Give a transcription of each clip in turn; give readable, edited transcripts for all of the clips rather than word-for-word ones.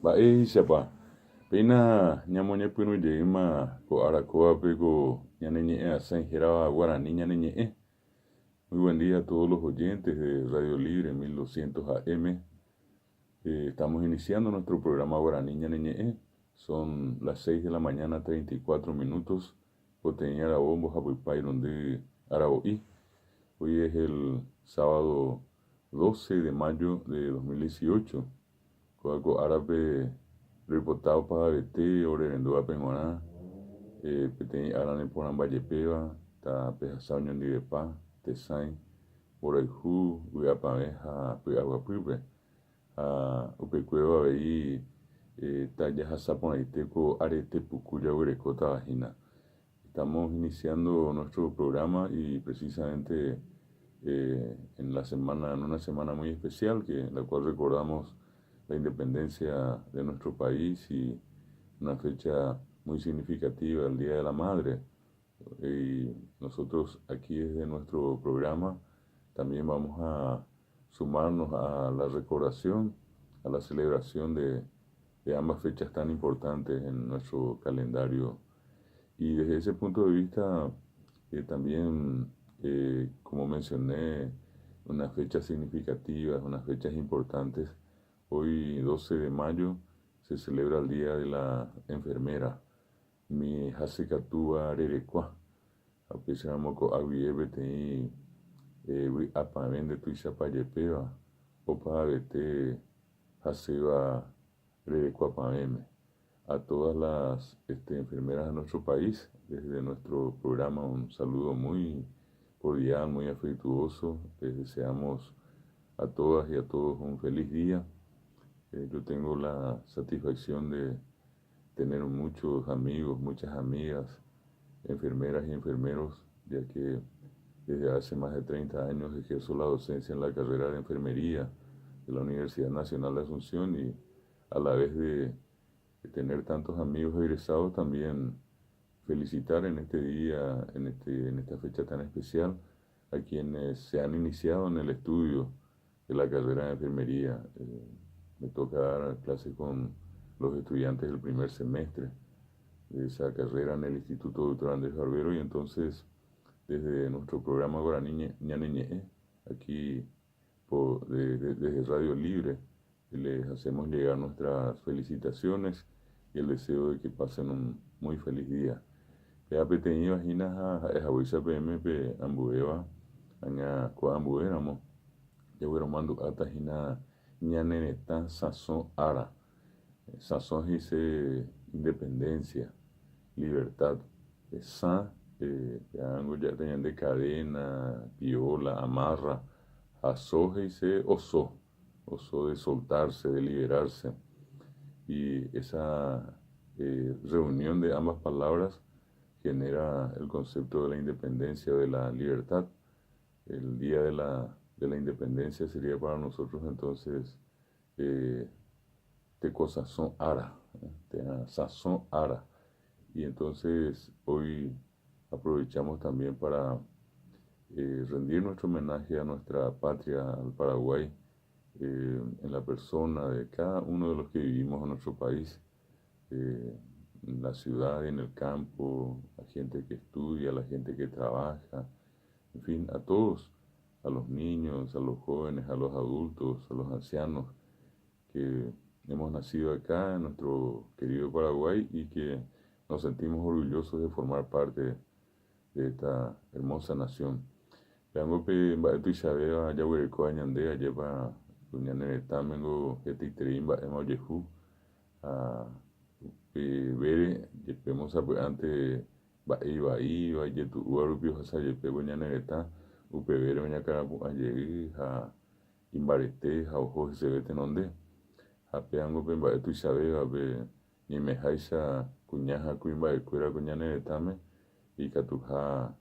Ba'éichapa. Péina ñamoñepyrũjeýma ko Arakuápe ko ñane Ñe'ẽ asẽ hérava Guarani ñane Ñe'ẽ. Muy buen día a todos los oyentes de Radio Libre 1200 AM. Estamos iniciando nuestro programa Guarani Ñane Ñe'ẽ. Son las 6 de la mañana, 34 minutos. Poteña la bombo Japuipay donde Araboí. Hoy es el sábado 12 de mayo de 2018. Coaco árabe reportado para BT, Orerendúa Penguaná, Peteñi Arane Porán Vallepeva, Ta Pejasao Ñondivepa, Tesain, Oraijú, Uyapameja, Puyaguapurpe, a Upecueva Veí, Taya Saponaiteco, Arete Pucuya, Urecota Vagina. Estamos iniciando nuestro programa y precisamente en una semana muy especial, en la cual recordamos la independencia de nuestro país y una fecha muy significativa, el Día de la Madre. Y nosotros aquí desde nuestro programa también vamos a sumarnos a la recordación, a la celebración de ambas fechas tan importantes en nuestro calendario. Y desde ese punto de vista, también, como mencioné, unas fechas significativas, unas fechas importantes. Hoy, 12 de mayo, se celebra el Día de la Enfermera. Mi hasekatúa rerekua, apesamoko aviebete y apamende tuishapayepeva, opa vete haseba rerekua pameme. A todas las enfermeras de nuestro país, desde nuestro programa, un saludo muy cordial, muy afectuoso. Les deseamos a todas y a todos un feliz día. Yo tengo la satisfacción de tener muchos amigos, muchas amigas, enfermeras y enfermeros, ya que desde hace más de 30 años ejerzo la docencia en la carrera de enfermería de la Universidad Nacional de Asunción y a la vez de tener tantos amigos egresados, también felicitar en este día, en esta fecha tan especial, a quienes se han iniciado en el estudio de la carrera de enfermería. Me toca dar clases con los estudiantes del primer semestre de esa carrera en el Instituto Dr. Andrés Barbero, y entonces desde nuestro programa Guarani Ñane Ñe'ẽ, aquí desde Radio Libre, les hacemos llegar nuestras felicitaciones y el deseo de que pasen un muy feliz día. Peape teñi vaginas a Jabuisa PMP Ambueva, Aña Coa Ambuéramo, Yaguero Mandu Atajina Ñanenetán Sazón Ara. Sazón dice independencia, libertad. San, algo ya tenían de cadena, piola, amarra. Asoje dice oso, oso de soltarse, de liberarse. Y esa reunión de ambas palabras genera el concepto de la independencia, de la libertad. El día de la independencia sería para nosotros entonces te sazón ara, te sazón ara. Y entonces hoy aprovechamos también para rendir nuestro homenaje a nuestra patria, al Paraguay, en la persona de cada uno de los que vivimos en nuestro país, en la ciudad y en el campo, la gente que estudia, la gente que trabaja, en fin, a todos, a los niños, a los jóvenes, a los adultos, a los ancianos que hemos nacido acá en nuestro querido Paraguay y que nos sentimos orgullosos de formar parte de esta hermosa nación. Yangope Mbatu Isabea Yaguerecoa Ñandea lleva Ñane Tamengo Getiterimba Emoyehu a Bere Yepemos ante Baí Yetu Uarupio Hasa Yepego Ñanereta Upevere Oñacarapu Ayeri a Imbarete a Ojo se veten onde a Peango Mbatu Isabea be Nimejaisa Cuñaja Cuimba de Cuera Cuñaneretame y Catuja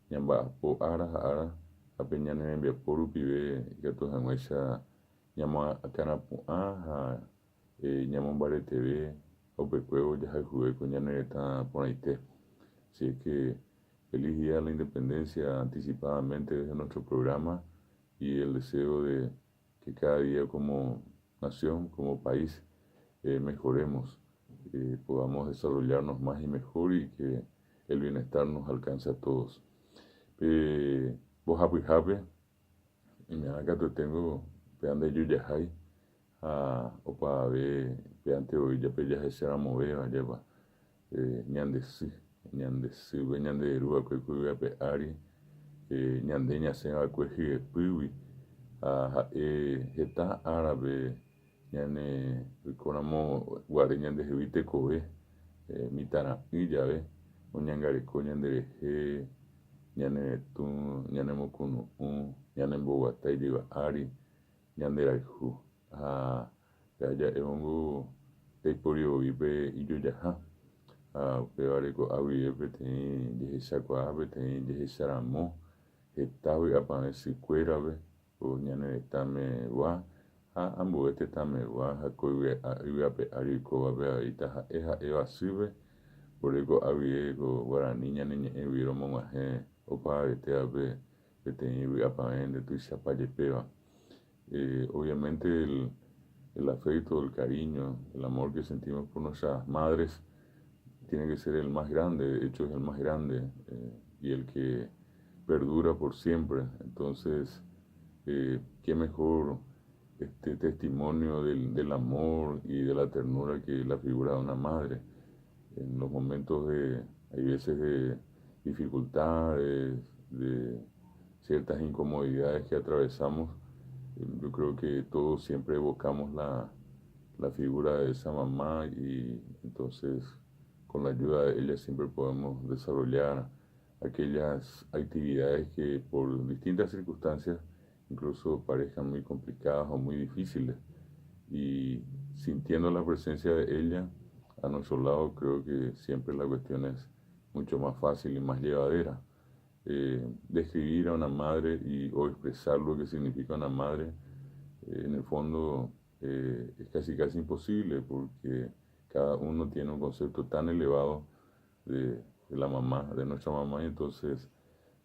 Ñamba po ara a Peñane envia por Upibe y Catuja Muesha Ñama a Canapu a Ñamambare TV o Pecuevo ya jugué con Ñanereta por ahí. Así es que feliz día de la independencia anticipadamente desde nuestro programa y el deseo de que cada día como nación, como país, mejoremos, podamos desarrollarnos más y mejor y que el bienestar nos alcance a todos. Vos happy, y me acá te tengo, pean de yuyajay, opa ve, pean te hoy, ya pe ya se será moveo, allá va, ñande si, ve ñande rúa que cuida pe ari, ñande ña se va cueji piwi, está árabe, ñane, conamo, guarde ñande jevite coe, mitara y ya ve, oñangare coñandere ñane tu ñane mokunu ñane mbogata y diva ari ñande raihu ya eongo teiporio ibe iyo yaha peore ko awi ebe ten de sakwa abe ten de saramo etawi apa si cuera be o ñane tame wa ambo tame wa hakoiwe iwe pe ari ko abe ita eva sube por ego awi ego Guarani ñane Ñe'Ê viro mongaje opa este abe iwe apa de tu chapayepeva. Obviamente el afecto, el cariño, el amor que sentimos por nuestras madres tiene que ser el más grande, de hecho es el más grande y el que perdura por siempre. Entonces, qué mejor este testimonio del amor y de la ternura que la figura de una madre. En los momentos hay veces de dificultades, de ciertas incomodidades que atravesamos, yo creo que todos siempre evocamos la figura de esa mamá y entonces con la ayuda de ella siempre podemos desarrollar aquellas actividades que por distintas circunstancias incluso parezcan muy complicadas o muy difíciles. Y sintiendo la presencia de ella a nuestro lado, creo que siempre la cuestión es mucho más fácil y más llevadera. Describir a una madre o expresar lo que significa una madre, en el fondo es casi imposible porque cada uno tiene un concepto tan elevado de la mamá, de nuestra mamá, y entonces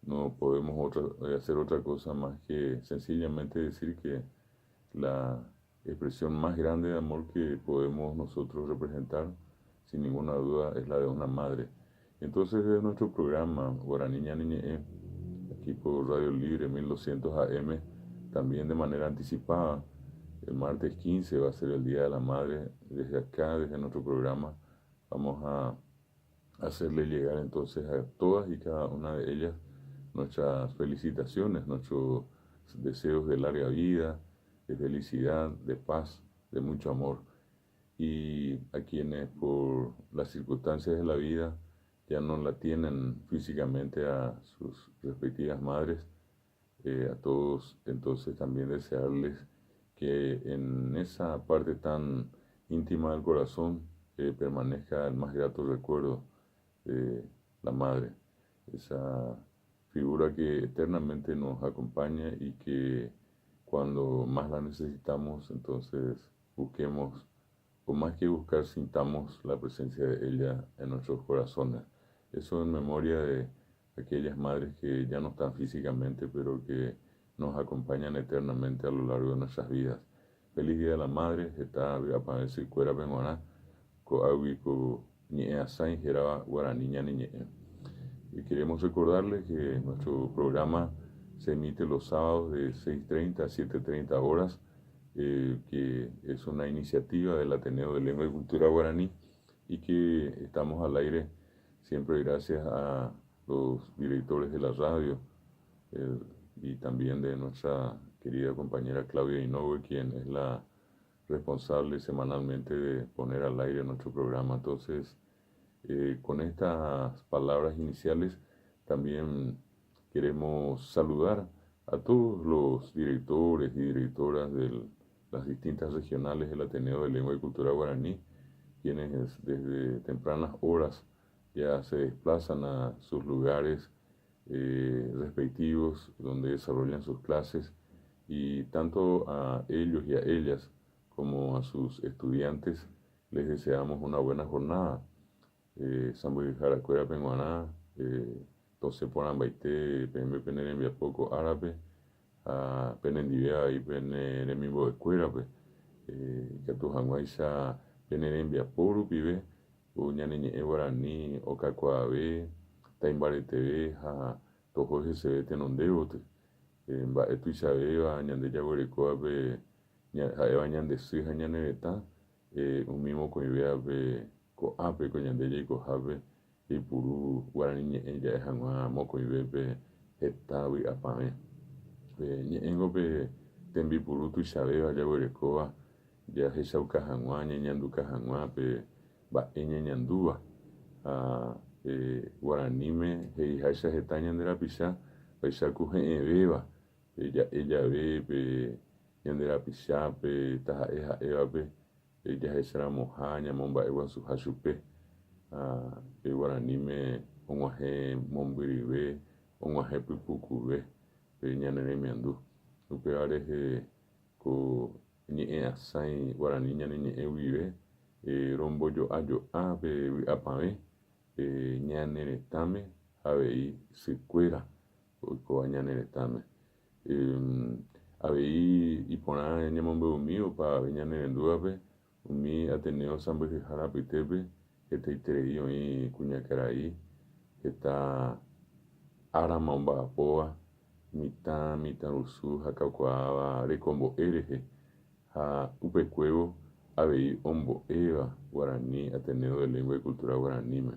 no podemos hacer otra cosa más que sencillamente decir que la expresión más grande de amor que podemos nosotros representar, sin ninguna duda, es la de una madre. Entonces, desde nuestro programa Guarani, Ñane, aquí por Radio Libre 1200 AM, también de manera anticipada, el martes 15 va a ser el Día de la Madre. Desde acá, desde nuestro programa, vamos a hacerle llegar entonces a todas y cada una de ellas nuestras felicitaciones, nuestros deseos de larga vida, de felicidad, de paz, de mucho amor. Y a quienes por las circunstancias de la vida ya no la tienen físicamente a sus respectivas madres, a todos entonces también desearles que en esa parte tan íntima del corazón permanezca el más grato recuerdo de la madre, esa figura que eternamente nos acompaña y que cuando más la necesitamos, entonces busquemos, o más que buscar, sintamos la presencia de ella en nuestros corazones. Eso en memoria de aquellas madres que ya no están físicamente, pero que nos acompañan eternamente a lo largo de nuestras vidas. Feliz Día de la Madre, está para decir cuera benguaná, coawi co Ñe'Ê asain geraba Guarani Ñane. Y queremos recordarles que nuestro programa se emite los sábados de 6:30 a 7:30 horas, que es una iniciativa del Ateneo de Lengua y Cultura Guaraní y que estamos al aire siempre gracias a los directores de la radio y también de nuestra querida compañera Claudia Inoue, quien es la responsable semanalmente de poner al aire nuestro programa. Entonces, con estas palabras iniciales también queremos saludar a todos los directores y directoras de las distintas regionales del Ateneo de Lengua y Cultura Guaraní, quienes desde tempranas horas ya se desplazan a sus lugares respectivos donde desarrollan sus clases, y tanto a ellos y a ellas como a sus estudiantes les deseamos una buena jornada. Sambuy Jaracuera Penguaná, entonces por Ambaite, PMB Pener en Viapoco Árabe, a Penendivea y Pener en Mimbo de Cuera, que tu Hanguaisa Penerembia Poru Pibe, o Ñane Guarani, o Cacuabe, Taimbarete, ha, Tojo se ve tenondeote, Baetu Isabeba, Ñande Yaguarecoa, Jaeva Ñande Sija Ñane Beta, un mismo con idea de Coape, con Ñande y Cojabe, y Puru, Guarani, ella es Hanua, Moco y Bebe, Etabi Apame. Ñengo be tembi Puru tu Isabeba, Yaguarecoa, ya Hesauca Hanua, Ñanduca Hanua, ba Ñandúa. Guaranime, Heijaisa Getaña de la Pisa, Paisacu Beba, ella bebe, Yandera Pisa, Taja Eja Eva, ella Esra Mojaña, Momba Ewa Sujachupe, Guaranime, Onguaje Mombiribe, Onguaje Pipucube, Ñanere Miandú, Upeares, Ñe'Ê Asai, Guarani Ñane Vive, Rombo yo Ape Apame, Ñane Retame, Abei Secuera, Oikoa Ñane Retame. Abei Ipona Ñamombe Umio, pa Ñane Venduape, Umi Ateneo Sambe Jarapitepe, que te itereio y Cuñacaraí, que está Aramamba Apoa, Mita Ursu, Jacaucoaba, Recombo Ereje, a Upecuevo, Abei Ombo Eva, Guarani, Ateneo de Lengua y Cultura Guaraní,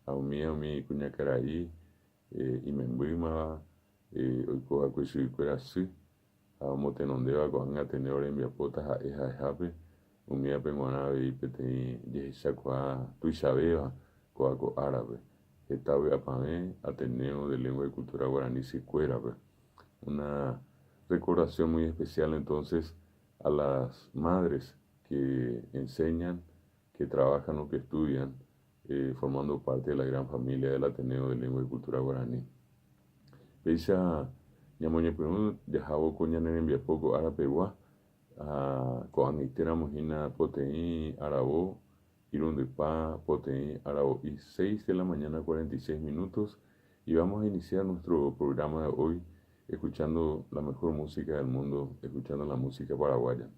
a mi Cuñacaraí, y Membrima, Oikoa Cuesuicuera Sí, a Motenondeva, con Ateneo de Enviapotas, a Eja Jape, Umia Penguana, Abei Pete, Yesacua, Tuisabeba, Coaco Árabe, Etabe Apamé, Ateneo de Lengua y Cultura Guaraní, Sicuera, una recordación muy especial entonces a las madres que enseñan, que trabajan o que estudian, formando parte de la gran familia del Ateneo de Lengua y Cultura Guaraní. Peisa Ñamoñe Perú, Yajabo Coñaner en Viapoco, Arapegua, con Itera Mojina, Poteí, Arabo, Irundepa, Poteí, Arabo, y 6 de la mañana, 46 minutos, y vamos a iniciar nuestro programa de hoy escuchando la mejor música del mundo, escuchando la música paraguaya.